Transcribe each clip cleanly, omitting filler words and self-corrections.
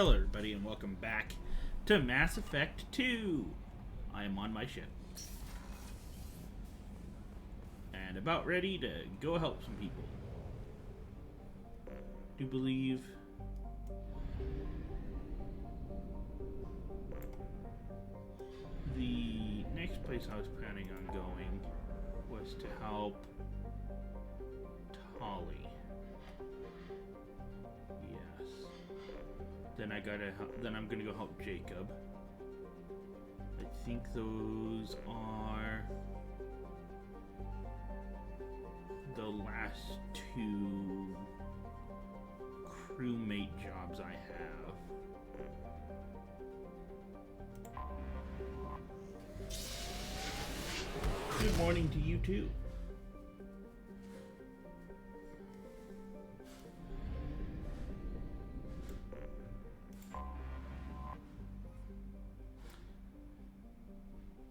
Hello, everybody, and welcome back to Mass Effect 2. I am on my ship. And about ready to go help some people. Do believe the next place I was planning on going was to help Tali. Yes. Then I'm gonna go help Jacob. I think those are the last two crewmate jobs I have. Good morning to you too.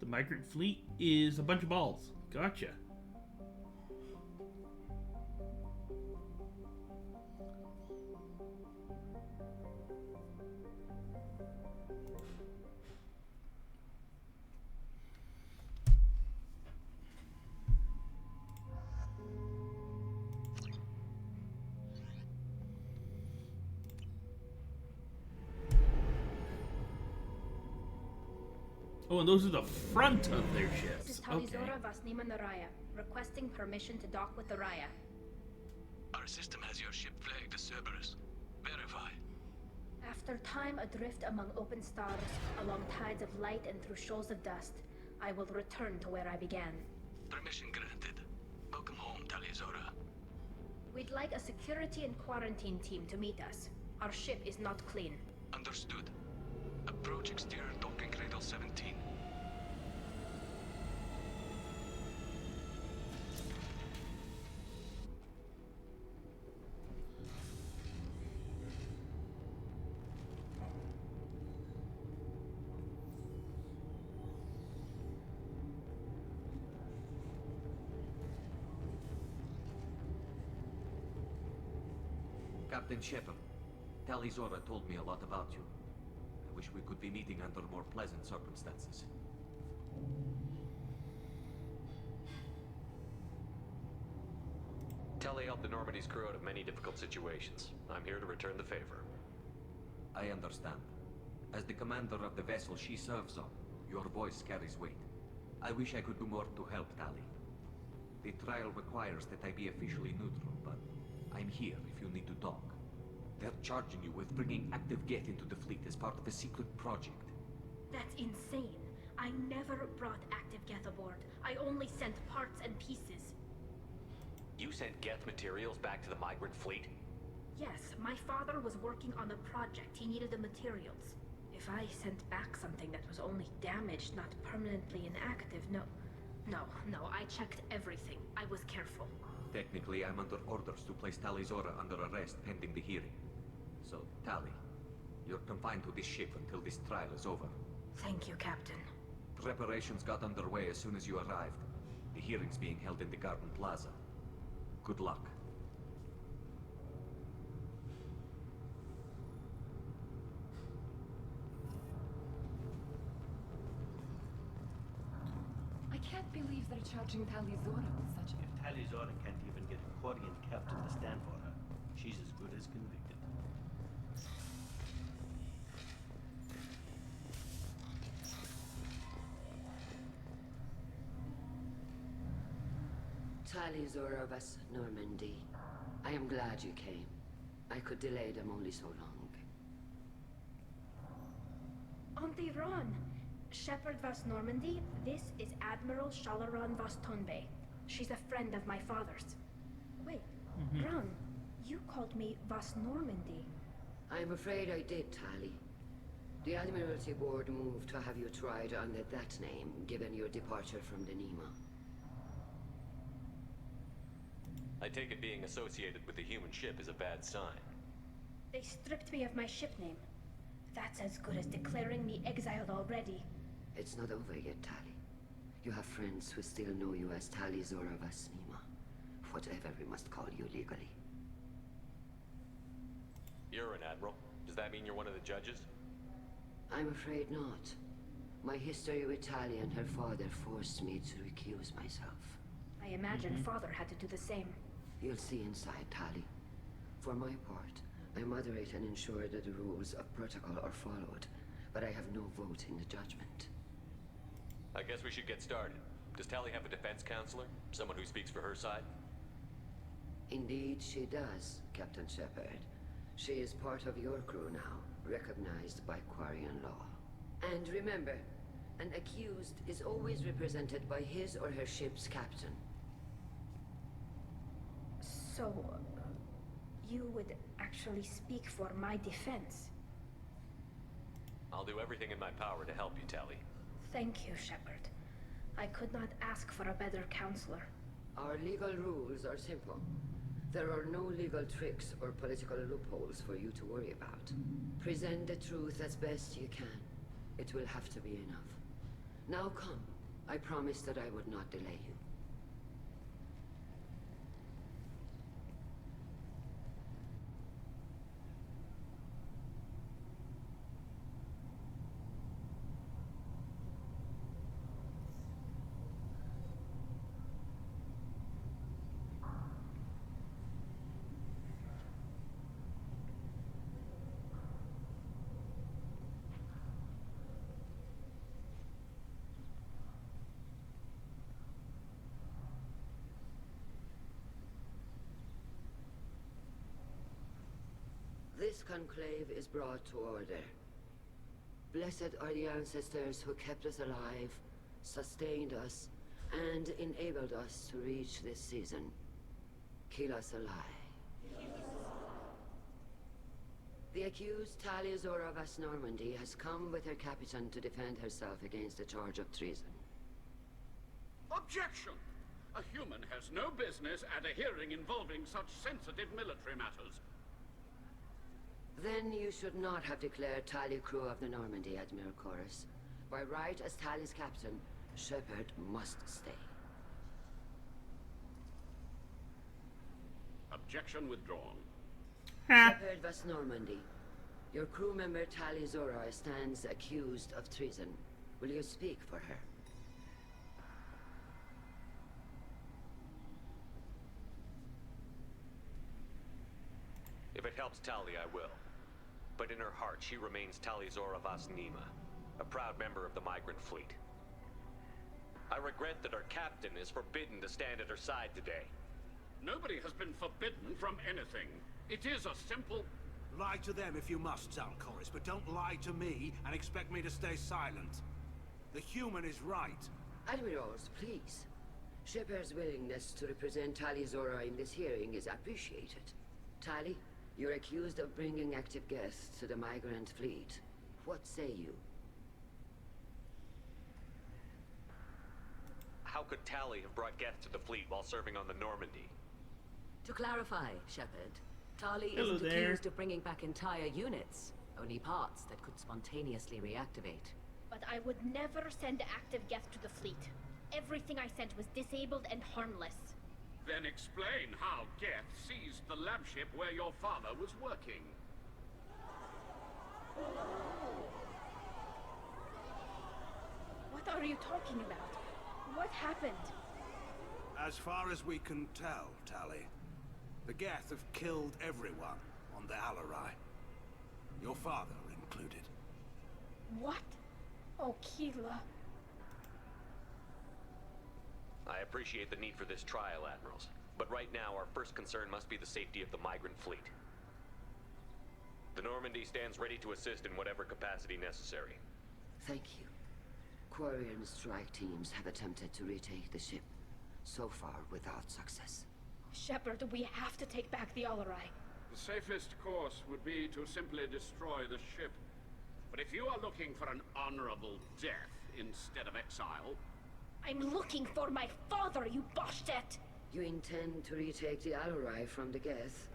The migrant fleet is a bunch of balls. Gotcha. Oh, and those are the front of their ships. This is Okay. Talizora Vasnima Naraya, requesting permission to dock with the Raya. Our system has your ship flagged as Cerberus. Verify. After time adrift among open stars, along tides of light and through shoals of dust, I will return to where I began. Permission granted. Welcome home, Talizora. We'd like a security and quarantine team to meet us. Our ship is not clean. Understood. Approach exterior docking cradle 17. Captain Shepard, Talizora told me a lot about you. I wish we could be meeting under more pleasant circumstances. Tali helped the Normandy's crew out of many difficult situations. I'm here to return the favor. I understand. As the commander of the vessel she serves on, your voice carries weight. I wish I could do more to help Tali. The trial requires that I be officially neutral, but I'm here if you need to talk. They're charging you with bringing active Geth into the fleet as part of a secret project. That's insane. I never brought active Geth aboard. I only sent parts and pieces. You sent Geth materials back to the migrant fleet? Yes, my father was working on a project. He needed the materials. If I sent back something that was only damaged, not permanently inactive, no, I checked everything. I was careful. Technically, I'm under orders to place Talizora under arrest pending the hearing. So, Tali, you're confined to this ship until this trial is over. Thank you, Captain. Preparations got underway as soon as you arrived. The hearing's being held in the Garden Plaza. Good luck. I can't believe they're charging Talizora with such a... If Talizora can't even get a Quarian captain to stand for her, she's as good as convicted. Talizora of us, Normandy. I am glad you came. I could delay them only so long. Auntie Ron! Shepard Vas Normandy, this is Admiral Shalaran Vas Tonbe. She's a friend of my father's. Wait, Ron, you called me Vas Normandy. I'm afraid I did, Tali. The Admiralty Board moved to have you tried under that name, given your departure from the Nima. I take it being associated with the human ship is a bad sign. They stripped me of my ship name. That's as good as declaring me exiled already. It's not over yet, Tali. You have friends who still know you as Talizora Vas Nima. Whatever we must call you legally. You're an admiral. Does that mean you're one of the judges? I'm afraid not. My history with Tali and her father forced me to recuse myself. I imagine Father had to do the same. You'll see inside, Tali. For my part, I moderate and ensure that the rules of protocol are followed, but I have no vote in the judgment. I guess we should get started. Does Tali have a defense counselor? Someone who speaks for her side? Indeed, she does, Captain Shepard. She is part of your crew now, recognized by Quarian law. And remember, an accused is always represented by his or her ship's captain. So, you would actually speak for my defense? I'll do everything in my power to help you, Tali. Thank you, Shepard. I could not ask for a better counselor. Our legal rules are simple. There are no legal tricks or political loopholes for you to worry about. Present the truth as best you can. It will have to be enough. Now come. I promised that I would not delay you. This conclave is brought to order. Blessed are the ancestors who kept us alive, sustained us, and enabled us to reach this season. Kilas Alai. The accused Tali Azora Vas Normandy has come with her captain to defend herself against a charge of treason. Objection! A human has no business at a hearing involving such sensitive military matters. Then you should not have declared Tali crew of the Normandy, Admiral Chorus. By right as Tali's captain, Shepard must stay. Objection withdrawn. Shepard Vas Normandy, your crew member Tali Zora stands accused of treason. Will you speak for her? If it helps Tali, I will. But in her heart, she remains Tali Zora Vas Nima, a proud member of the migrant fleet. I regret that our captain is forbidden to stand at her side today. Nobody has been forbidden from anything. It is a simple... Lie to them if you must, Zalcoris, but don't lie to me and expect me to stay silent. The human is right. Admirals, please. Shepard's willingness to represent Tali Zora in this hearing is appreciated. Tali, you're accused of bringing active guests to the migrant fleet. What say you? How could Tali have brought Geth to the fleet while serving on the Normandy? To clarify, Shepard, Tali Hello isn't there. accused of bringing back entire units, only parts that could spontaneously reactivate. But I would never send active Geth to the fleet. Everything I sent was disabled and harmless. Then explain how Geth seized the lab ship where your father was working. What are you talking about? What happened? As far as we can tell, Tali, the Geth have killed everyone on the Alarai. Your father included. What? Oh, Keela. I appreciate the need for this trial, Admirals. But right now, our first concern must be the safety of the migrant fleet. The Normandy stands ready to assist in whatever capacity necessary. Thank you. Quarian strike teams have attempted to retake the ship, so far without success. Shepard, we have to take back the Alarai. The safest course would be to simply destroy the ship. But if you are looking for an honorable death instead of exile... I'm looking for my father, you Boshtet! You intend to retake the Alarai from the Geth?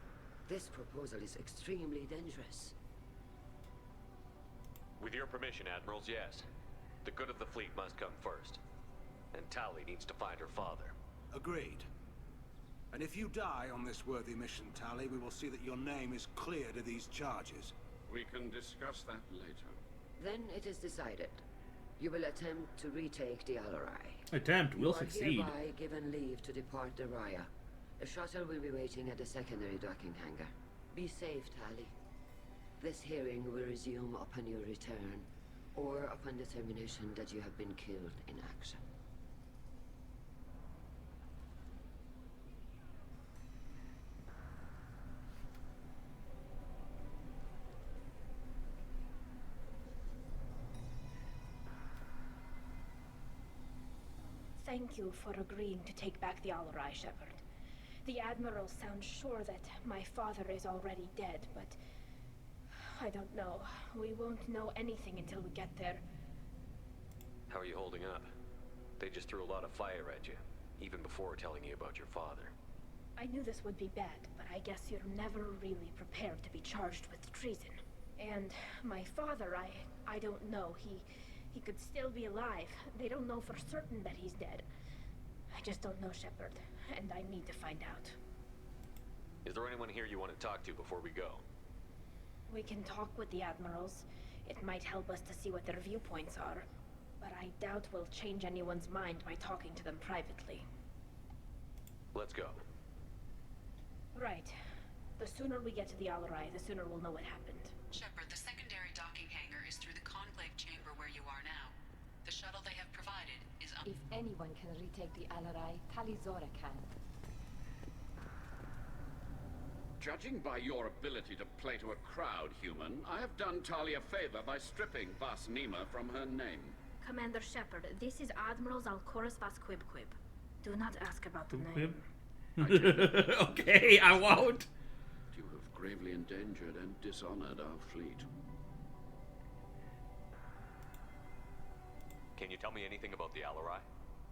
This proposal is extremely dangerous. With your permission, Admirals, yes. The good of the fleet must come first. And Tali needs to find her father. Agreed. And if you die on this worthy mission, Tali, we will see that your name is cleared of these charges. We can discuss that later. Then it is decided. You will attempt to retake the Alarai. Attempt, we'll succeed. You are hereby given leave to depart the Raya. A shuttle will be waiting at the secondary docking hangar. Be safe, Tali. This hearing will resume upon your return, or upon determination that you have been killed in action. Thank you for agreeing to take back the Alarai, Shepard. The Admiral sounds sure that my father is already dead, but I don't know. We won't know anything until we get there. How are you holding up? They just threw a lot of fire at you, even before telling you about your father. I knew this would be bad, but I guess you're never really prepared to be charged with treason. And my father, I don't know. He could still be alive. They don't know for certain that he's dead. I just don't know, Shepard, and I need to find out. Is there anyone here you want to talk to before we go? We can talk with the Admirals. It might help us to see what their viewpoints are. But I doubt we'll change anyone's mind by talking to them privately. Let's go. Right. The sooner we get to the Alarai, the sooner we'll know what happened. Shepard, the secondary docking hangar is through the Conclave chamber where you are now. The shuttle they have provided is If anyone can retake the Alarai, Talizora can. Judging by your ability to play to a crowd, human, I have done Tali a favor by stripping Vas Nima from her name. Commander Shepard, this is Admiral Zalkoris Vas Quib. Do not ask about the name. Okay, I won't. You have gravely endangered and dishonored our fleet. Can you tell me anything about the Alarai?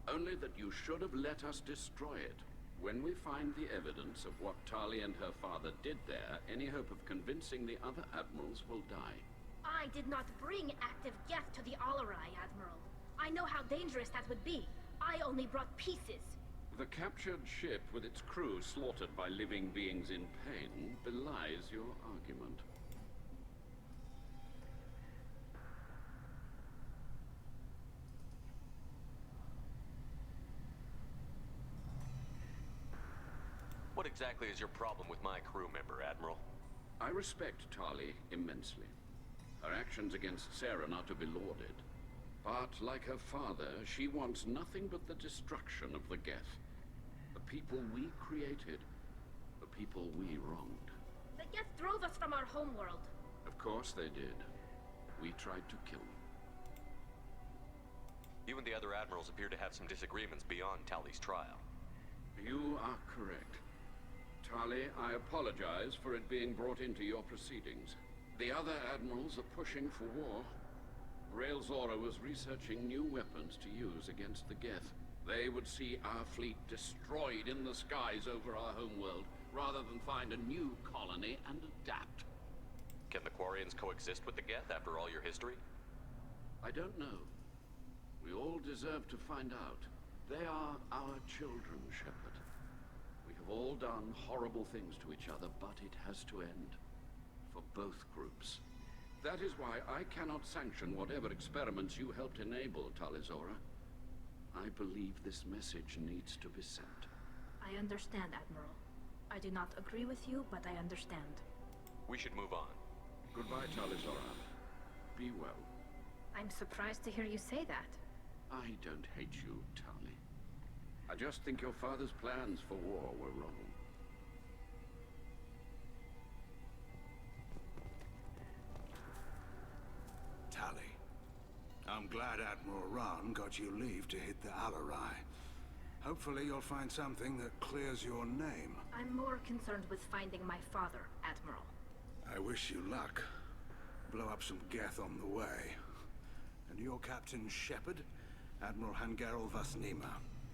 Only that you should have let us destroy it. When we find the evidence of what Tali and her father did there, any hope of convincing the other admirals will die. I did not bring active Geth to the Alarai, Admiral. I know how dangerous that would be. I only brought pieces. The captured ship with its crew slaughtered by living beings in pain belies your argument. What exactly is your problem with my crew member, Admiral? I respect Tali immensely. Her actions against Saren are to be lauded. But, like her father, she wants nothing but the destruction of the Geth. The people we created. The people we wronged. The Geth drove us from our homeworld. Of course they did. We tried to kill them. You and the other admirals appear to have some disagreements beyond Tali's trial. You are correct. Tali, I apologize for it being brought into your proceedings. The other admirals are pushing for war. Rael Zora was researching new weapons to use against the Geth. They would see our fleet destroyed in the skies over our homeworld, rather than find a new colony and adapt. Can the Quarians coexist with the Geth after all your history? I don't know. We all deserve to find out. They are our children, Shepard. We have all done horrible things to each other, but it has to end. For both groups. That is why I cannot sanction whatever experiments you helped enable, Talizora. I believe this message needs to be sent. I understand, Admiral. I do not agree with you, but I understand. We should move on. Goodbye, Talizora. Be well. I'm surprised to hear you say that. I don't hate you, Tali. I just think your father's plans for war were wrong. Tali, I'm glad Admiral Rahn got you leave to hit the Alarai. Hopefully you'll find something that clears your name. I'm more concerned with finding my father, Admiral. I wish you luck. Blow up some Geth on the way. And your Captain Shepard? Admiral Hangarel Vas Nima.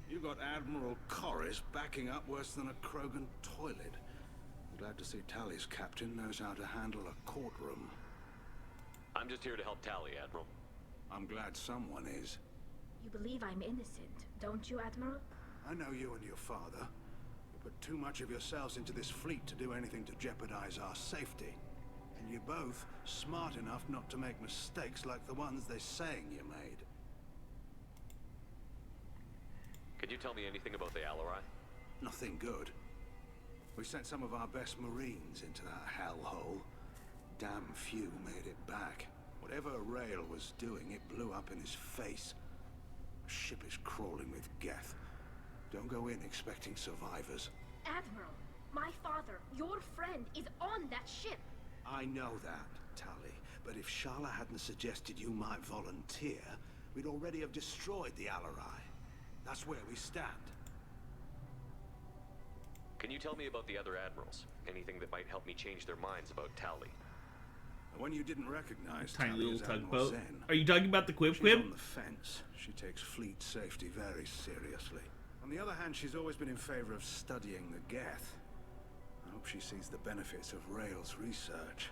You got Admiral Corris backing up worse than a Krogan toilet. I'm glad to see Tali's captain knows how to handle a courtroom. I'm just here to help Tali, Admiral. I'm glad someone is. You believe I'm innocent, don't you, Admiral? I know you and your father. You put too much of yourselves into this fleet to do anything to jeopardize our safety. And And you're both smart enough not to make mistakes like the ones they're saying you made. Can you tell me anything about the Alarai? Nothing good. We sent some of our best Marines into that hellhole. Damn few made it back. Whatever Rael was doing, it blew up in his face. The ship is crawling with Geth. Don't go in expecting survivors. Admiral, my father, your friend, is on that ship. I know that, Tali. But if Shala hadn't suggested you might volunteer, we'd already have destroyed the Alarai. That's where we stand. Can you tell me about the other admirals? Anything that might help me change their minds about Tali? The one you didn't recognize, Tiny Tali, little is Admiral tugboat. Zen. Are you talking about the Quib She's Quib? on the fence. She takes fleet safety very seriously. On the other hand, she's always been in favor of studying the Geth. I hope she sees the benefits of Rael's research.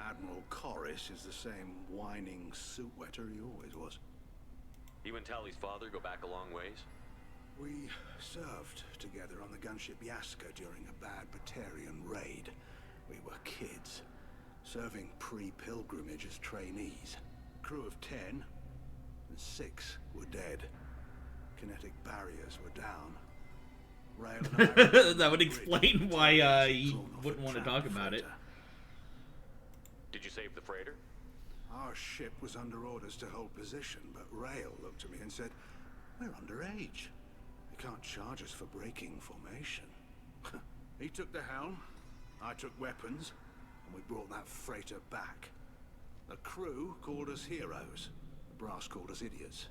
Admiral Corris is the same whining suit wetter he always was. You and Tali's father go back a long ways? We served together on the gunship Yaska during a bad Batarian raid. We were kids, serving pre-pilgrimage as trainees. Crew of 10, and 6 were dead. Kinetic barriers were down. Rael and I That would explain why he wouldn't want to talk about it. Did you save the freighter? Our ship was under orders to hold position, but Rael looked at me and said, "We're underage. They can't charge us for breaking formation." He took the helm, I took weapons, and we brought that freighter back. The crew called us heroes. The brass called us idiots.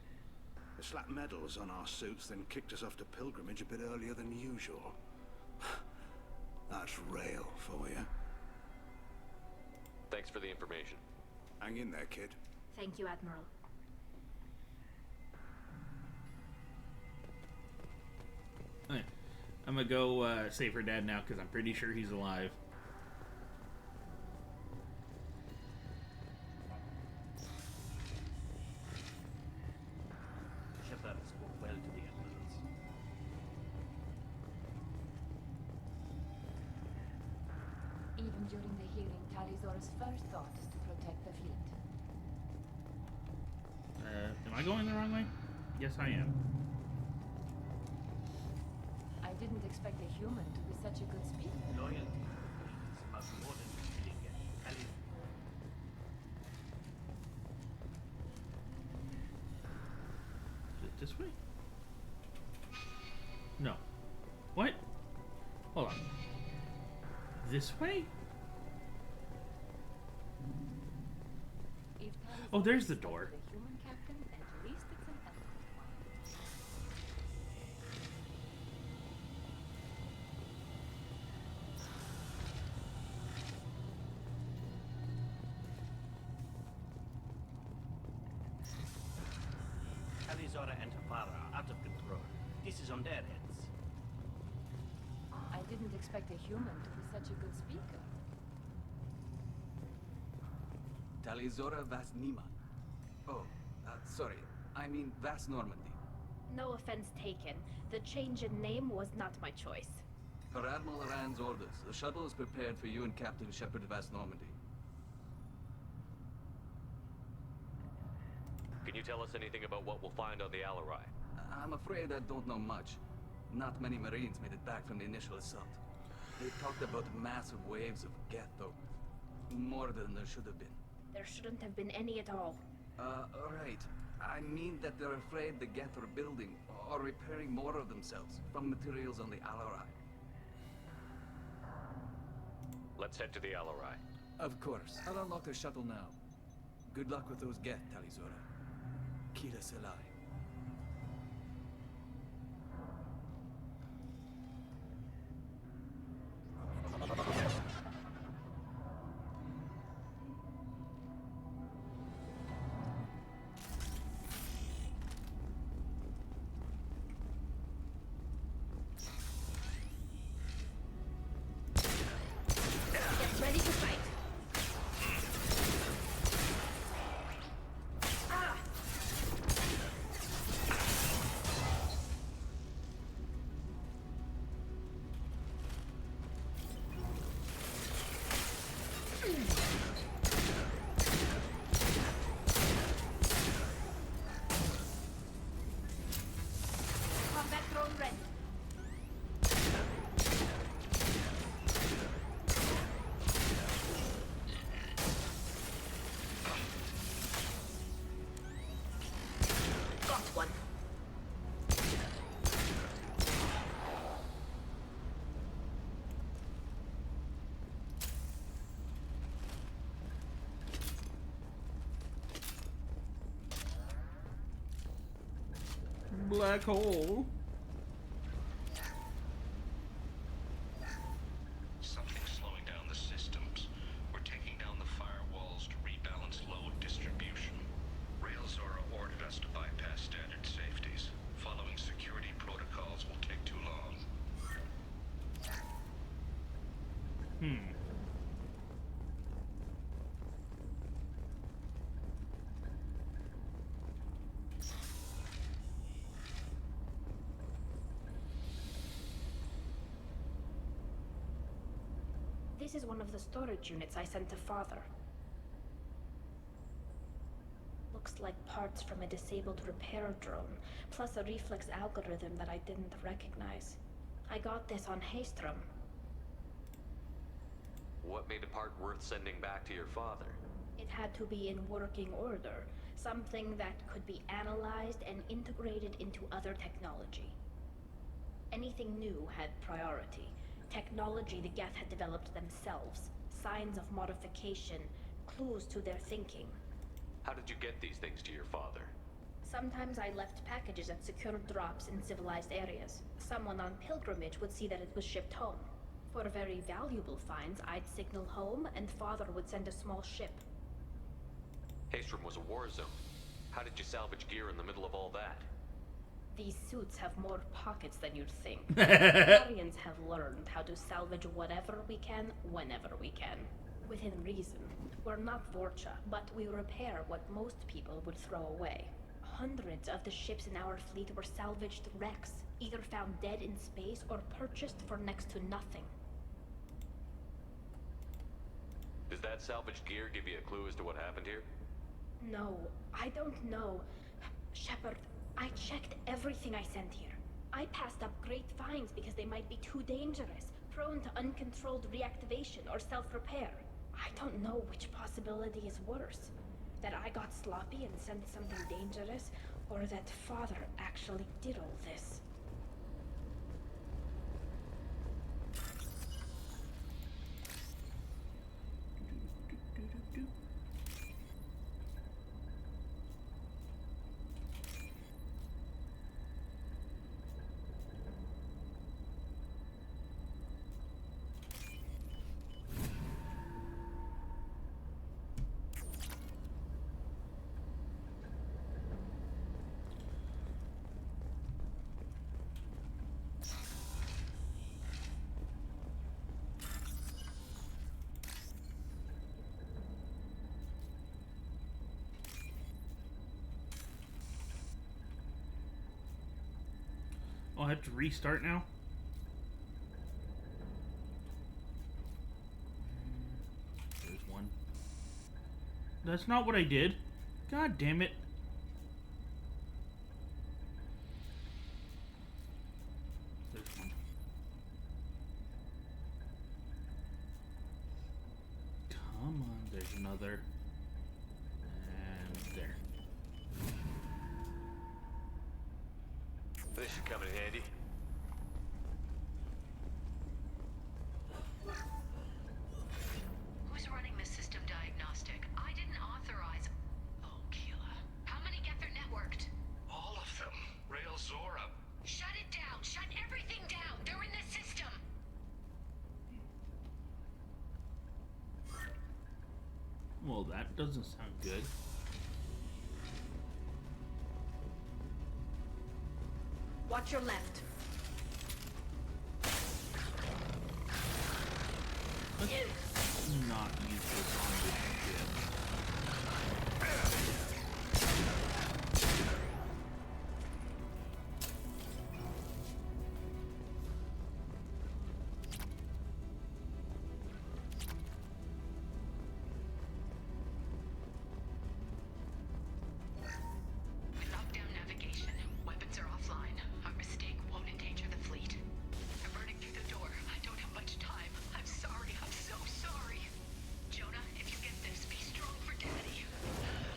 They slapped medals on our suits, then kicked us off to pilgrimage a bit earlier than usual. That's Rael for you. Thanks for the information. Hang in there, kid. Thank you, Admiral. Alright. I'm gonna go save her dad now because I'm pretty sure he's alive. Shepard spoke well to the admirals. Even during the hearing, Tali'Zorah's first thought is to protect the fleet. Am I going the wrong way? Yes, I am. I didn't expect a human to be such a good speaker. Loyalty is about more than killing and telling. Is it this way? No. What? Hold on. This way? If Oh, there's the Tali'Zorah door. is the human captain, at least it's an elegant one. Tali'Zorah and Tafara are out of control. This is on their heads. I didn't expect a human to be such a good speaker. Tali'Zorah Vas Nima. Oh, sorry. I mean Vas Normandy. No offense taken. The change in name was not my choice. Per Admiral Rand's orders, the shuttle is prepared for you and Captain Shepard Vas Normandy. Can you tell us anything about what we'll find on the Alarai? I'm afraid I don't know much. Not many Marines made it back from the initial assault. They talked about massive waves of Geth, though. More than there should have been. There shouldn't have been any at all. Right. I mean that they're afraid the Geth are building or repairing more of themselves from materials on the Alarai. Let's head to the Alarai. Of course. I'll unlock the shuttle now. Good luck with those Geth, Tali'Zorah. Kira Selai. Get ready to fight. Ah! black hole. Something's slowing down the systems. We're taking down the firewalls to rebalance load distribution. Railzora ordered us to bypass standard safeties. Following security protocols will take too long. This is one of the storage units I sent to Father. Looks like parts from a disabled repair drone, plus a reflex algorithm that I didn't recognize. I got this on Haystrom. What made a part worth sending back to your father? It had to be in working order, something that could be analyzed and integrated into other technology. Anything new had priority. Technology the Geth had developed themselves, signs of modification, clues to their thinking. How did you get these things to your father? Sometimes I left packages at secure drops in civilized areas. Someone on pilgrimage would see that it was shipped home. For very valuable finds, I'd signal home, and Father would send a small ship. Haystrom was a war zone. How did you salvage gear in the middle of all that? These suits have more pockets than you'd think. Guardians have learned how to salvage whatever we can, whenever we can. Within reason. We're not Vorcha, but we repair what most people would throw away. Hundreds of the ships in our fleet were salvaged wrecks, either found dead in space or purchased for next to nothing. Does that salvaged gear give you a clue as to what happened here? No, I don't know. Shepard, I checked everything I sent here. I passed up great finds because they might be too dangerous, prone to uncontrolled reactivation or self-repair. I don't know which possibility is worse. That I got sloppy and sent something dangerous, or that Father actually did all this. Oh, I have to restart now? There's one. That's not what I did. God damn it. There's one. Come on, there's another. And there. This should come in handy. Who's running the system diagnostic? I didn't authorize. Oh, Keela. How many get their networked? All of them. Railzora. Shut it down. Shut everything down. They're in the system. Well, that doesn't sound good. Watch your left. Let's not use this on this ship. Lock down navigation. Weapons are offline. Our mistake won't endanger the fleet. I'm burning through the door. I don't have much time. I'm sorry. I'm so sorry. Jonah, if you get this, be strong for Daddy.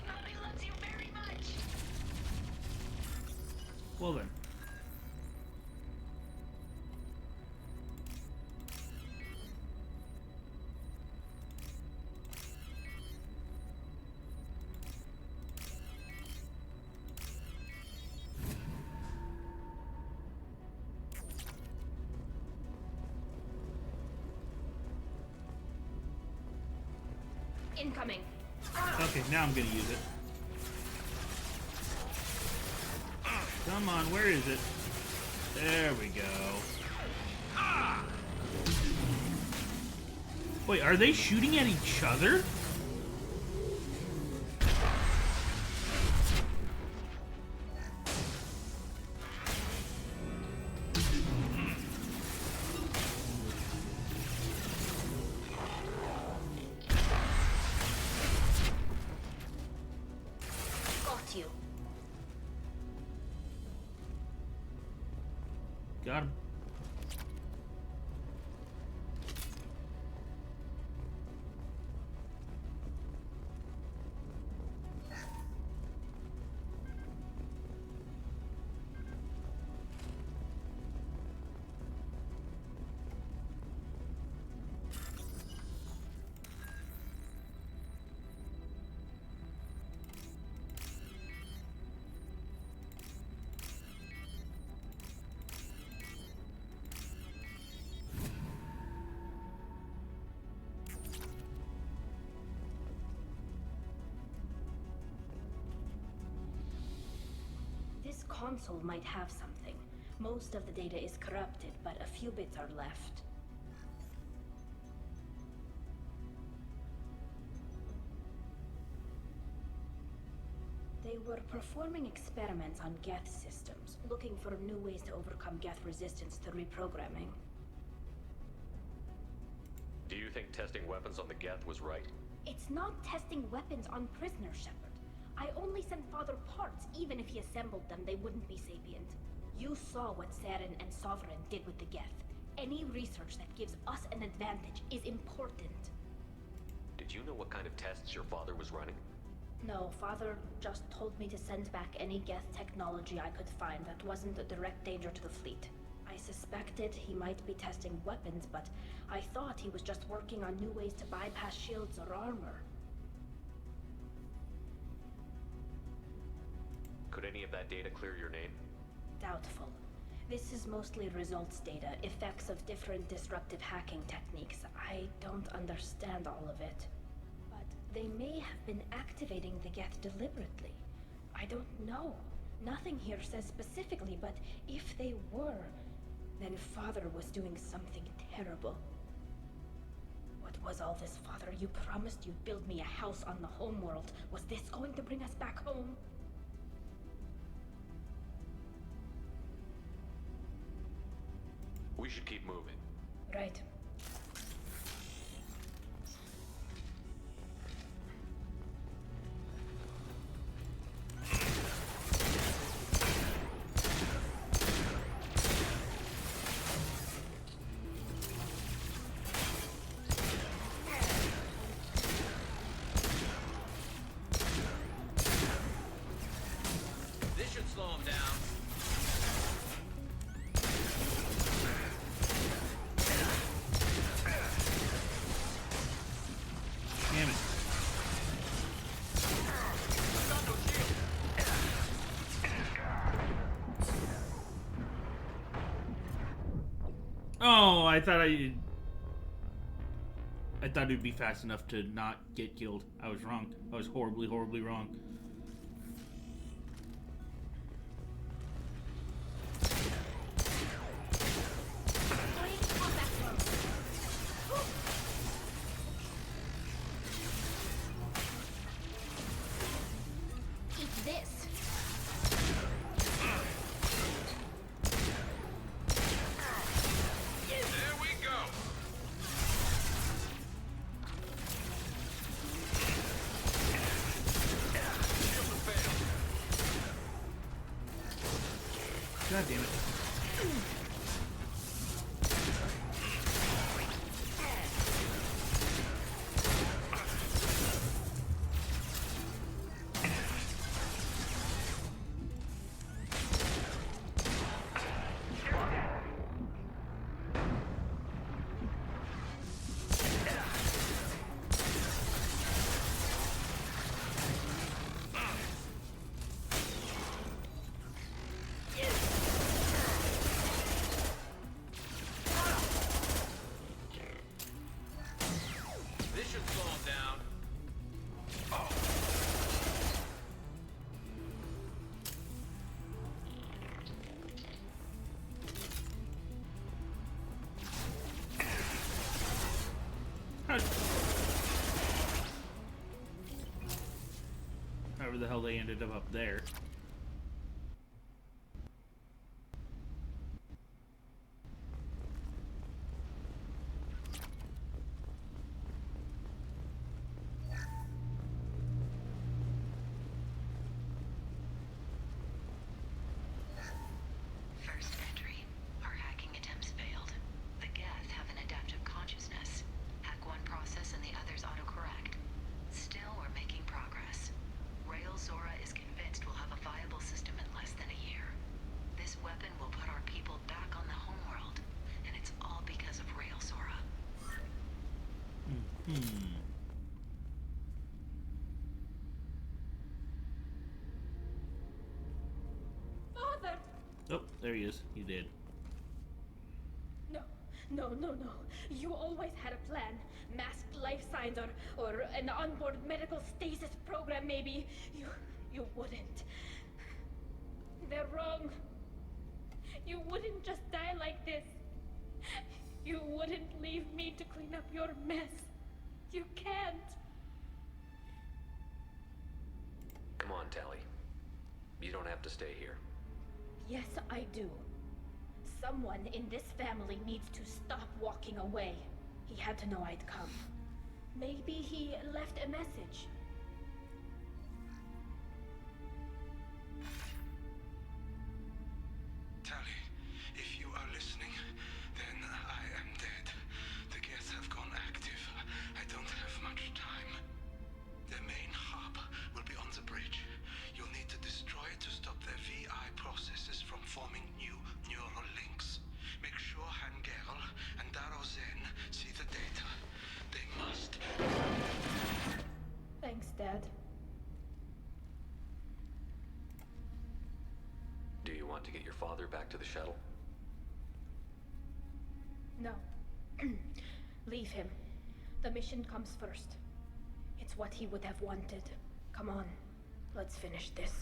Mommy loves you very much. Well then. incoming. Okay, now I'm gonna use it. Come on, where is it? There we go. Wait, are they shooting at each other? Got you. Got him. This console might have something. Most of the data is corrupted, but a few bits are left. They were performing experiments on Geth systems, looking for new ways to overcome Geth resistance to reprogramming. Do you think testing weapons on the Geth was right? It's not testing weapons on prisoners, Shepard. I only sent Father parts. Even if he assembled them, they wouldn't be sapient. You saw what Saren and Sovereign did with the Geth. Any research that gives us an advantage is important. Did you know what kind of tests your father was running? No, Father just told me to send back any Geth technology I could find that wasn't a direct danger to the fleet. I suspected he might be testing weapons, but I thought he was just working on new ways to bypass shields or armor. Could any of that data clear your name? Doubtful. This is mostly results data, effects of different disruptive hacking techniques. I don't understand all of it. But they may have been activating the Geth deliberately. I don't know. Nothing here says specifically, but if they were, then Father was doing something terrible. What was all this, Father? You promised you'd build me a house on the homeworld. Was this going to bring us back home? We should keep moving. Right. This should slow him down. Damn it. Oh, I thought it'd be fast enough to not get killed. I was wrong. I was horribly, horribly wrong. Eat this. There we go. God damn it. the hell they ended up there. First entry. Our hacking attempts failed. The Geth have an adaptive consciousness. Hack one process and the others autocorrect. Still, we're making progress. Rail Zora is convinced we'll have a viable system in less than a year. This weapon will put our people back on the homeworld, and it's all because of Rail Zora. Father! Oh, there he is. He did. No, no, no, no. You always had a plan. Masked life signs or an onboard medical stasis program, maybe. You wouldn't. They're wrong. You wouldn't just die like this. You wouldn't leave me to clean up your mess. You can't. Come on, Tali. You don't have to stay here. Yes, I do. Someone in this family needs to stop walking away. He had to know I'd come. Maybe he left a message. Tali, if you are listening, then I am dead. The Geth have gone active. I don't have much time. Their main hub will be on the bridge. You'll need to destroy it to stop their VI processes from forming new neural links. Make sure Hangerl and Darozen see the data. They must. Thanks, Dad. Do you want to get your father back to the shuttle? No. Leave him. The mission comes first. It's what he would have wanted. Come on, let's finish this.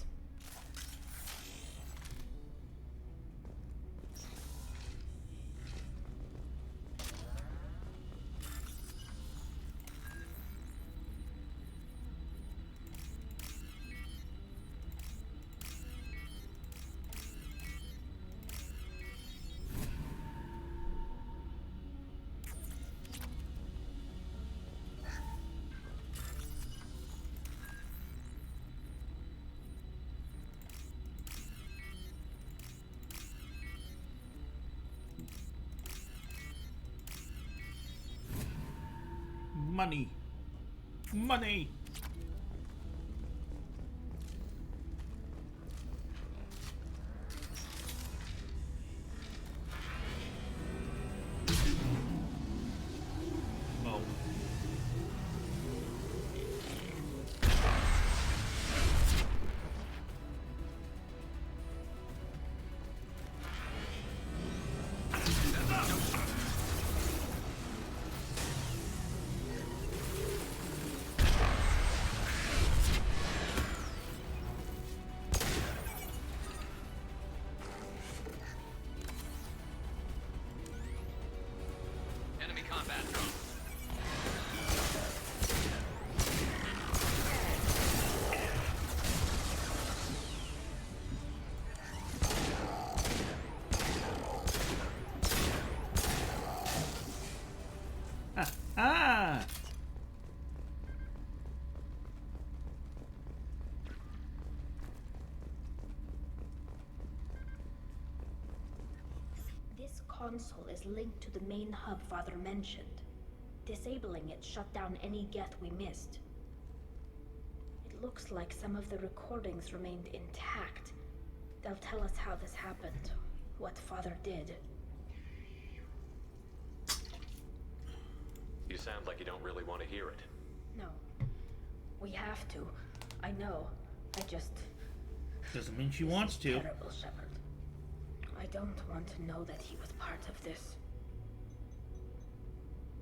Money. Money. Oh. Enemy combat drone. Ah! This console is linked to the main hub Father mentioned. Disabling it shut down any Geth we missed. It looks like some of the recordings remained intact. They'll tell us how this happened, what Father did. You sound like you don't really want to hear it. No. We have to. I know. I just... Doesn't mean she wants to. Terrible, Shepard. I don't want to know that he was part of this.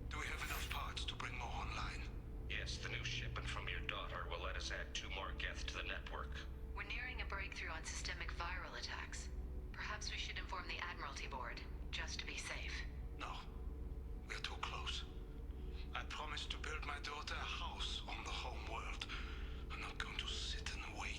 Do we have enough parts to bring more online? Yes, the new shipment from your daughter will let us add 2 more Geth to the network. We're nearing a breakthrough on systemic viral attacks. Perhaps we should inform the Admiralty Board, just to be safe. No. We're too close. I promised to build my daughter a house on the home world. I'm not going to sit and wait.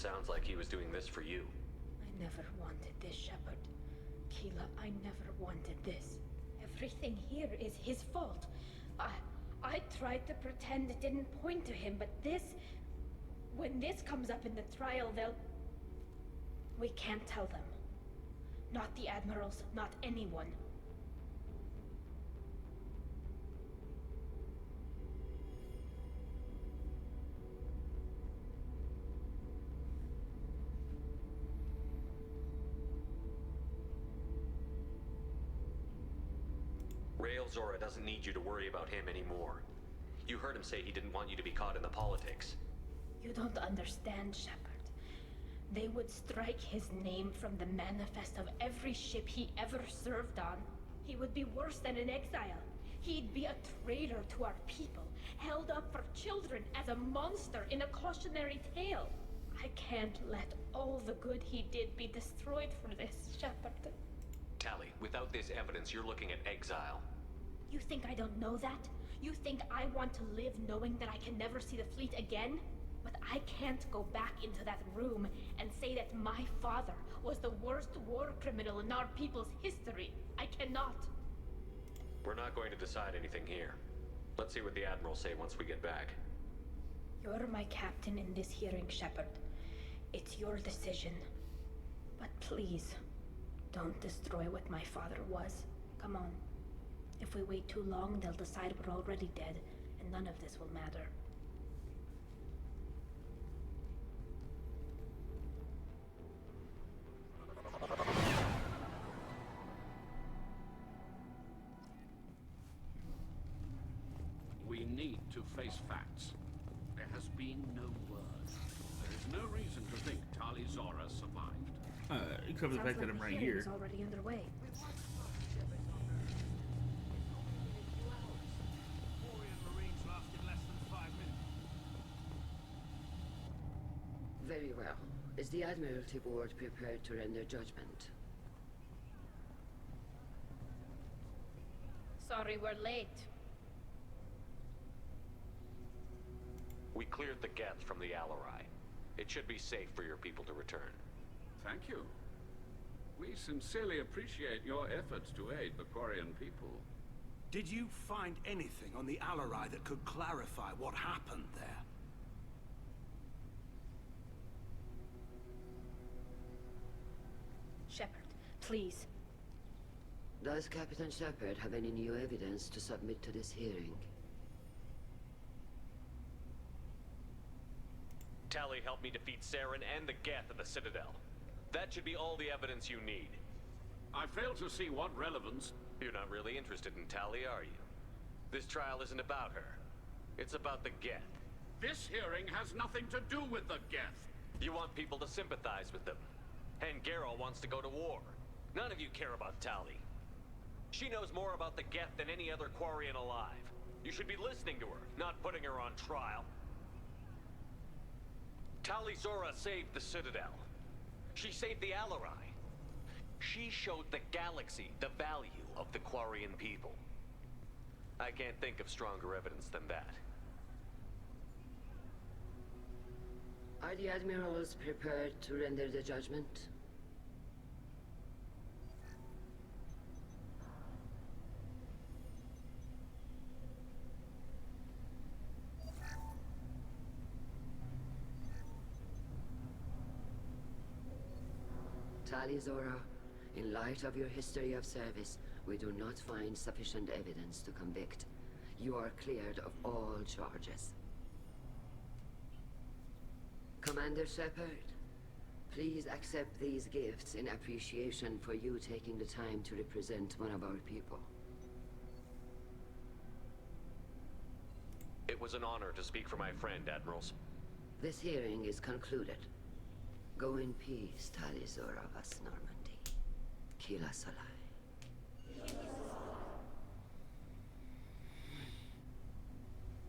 sounds like he was doing this for you. I never wanted this, Shepard. Keela, I never wanted this. Everything here is his fault. I tried to pretend it didn't point to him, but this... When this comes up in the trial, they'll... We can't tell them. Not the Admirals, not anyone. Rael Zora doesn't need you to worry about him anymore. You heard him say he didn't want you to be caught in the politics. You don't understand, Shepard. They would strike his name from the manifest of every ship he ever served on. He would be worse than an exile. He'd be a traitor to our people, held up for children as a monster in a cautionary tale. I can't let all the good he did be destroyed for this, Shepard. Tali, without this evidence, you're looking at exile. You think I don't know that? You think I want to live knowing that I can never see the fleet again? But I can't go back into that room and say that my father was the worst war criminal in our people's history. I cannot. We're not going to decide anything here. Let's see what the Admirals say once we get back. You're my captain in this hearing, Shepard. It's your decision. But please, don't destroy what my father was. Come on. If we wait too long, they'll decide we're already dead, and none of this will matter. We need to face facts. There has been no word. There is no reason to think Tali Zora survived. Except for the fact that I'm right here. Is already underway. Very well. Is the Admiralty Board prepared to render judgment? Sorry we're late. We cleared the Geth from the Alarai. It should be safe for your people to return. Thank you. We sincerely appreciate your efforts to aid the Quarian people. Did you find anything on the Alarai that could clarify what happened there? Shepard, please. Does Captain Shepard have any new evidence to submit to this hearing? Tali helped me defeat Saren and the Geth at the Citadel. That should be all the evidence you need. I fail to see what relevance... You're not really interested in Tali, are you? This trial isn't about her. It's about the Geth. This hearing has nothing to do with the Geth. You want people to sympathize with them. And Geralt wants to go to war. None of you care about Tali. She knows more about the Geth than any other Quarian alive. You should be listening to her, not putting her on trial. Tali Zora saved the Citadel. She saved the Alarai. She showed the galaxy the value of the Quarian people. I can't think of stronger evidence than that. Are the Admirals prepared to render the judgment? Tali Zora, in light of your history of service, we do not find sufficient evidence to convict. You are cleared of all charges. Commander Shepard, please accept these gifts in appreciation for you taking the time to represent one of our people. It was an honor to speak for my friend, Admirals. This hearing is concluded. Go in peace, Tali Zora Vas Normandy. Kila Salai.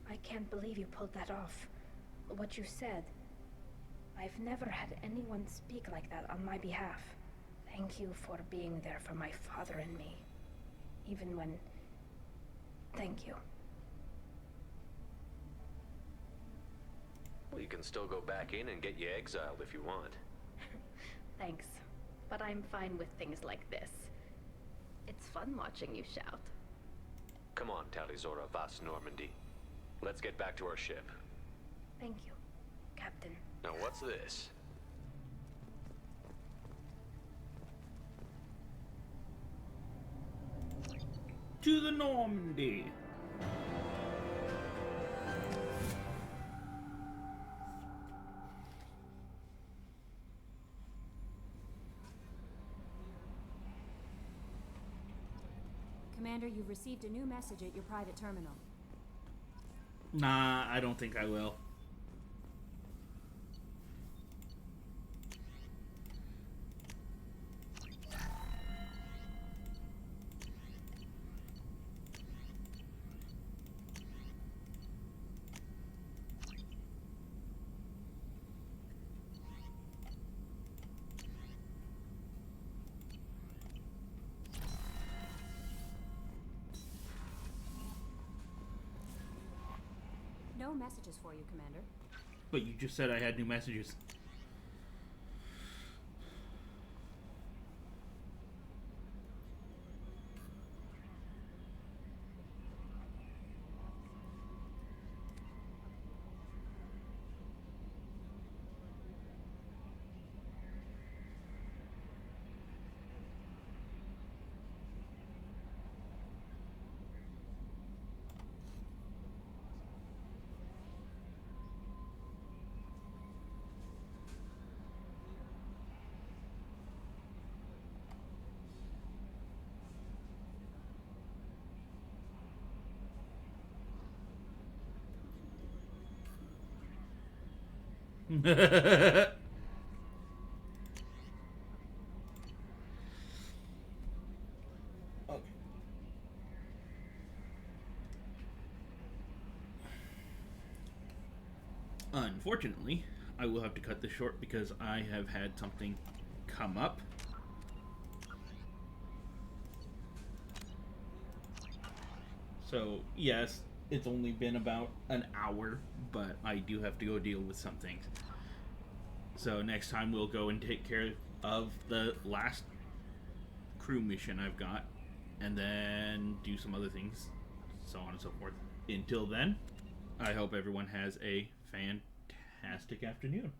I can't believe you pulled that off. What you said. I've never had anyone speak like that on my behalf. Thank you for being there for my father and me. Even when... Thank you. Well, you can still go back in and get you exiled if you want. Thanks, but I'm fine with things like this. It's fun watching you shout. Come on, Talizora Vas Normandy. Let's get back to our ship. Thank you, Captain. Now what's this? To the Normandy. Commander, you've received a new message at your private terminal. Nah, I don't think I will. No messages for you, Commander. But you just said I had new messages. Unfortunately, I will have to cut this short because I have had something come up. So, yes, it's only been about an hour, but I do have to go deal with some things. So next time we'll go and take care of the last crew mission I've got, and then do some other things, so on and so forth. Until then, I hope everyone has a fantastic afternoon.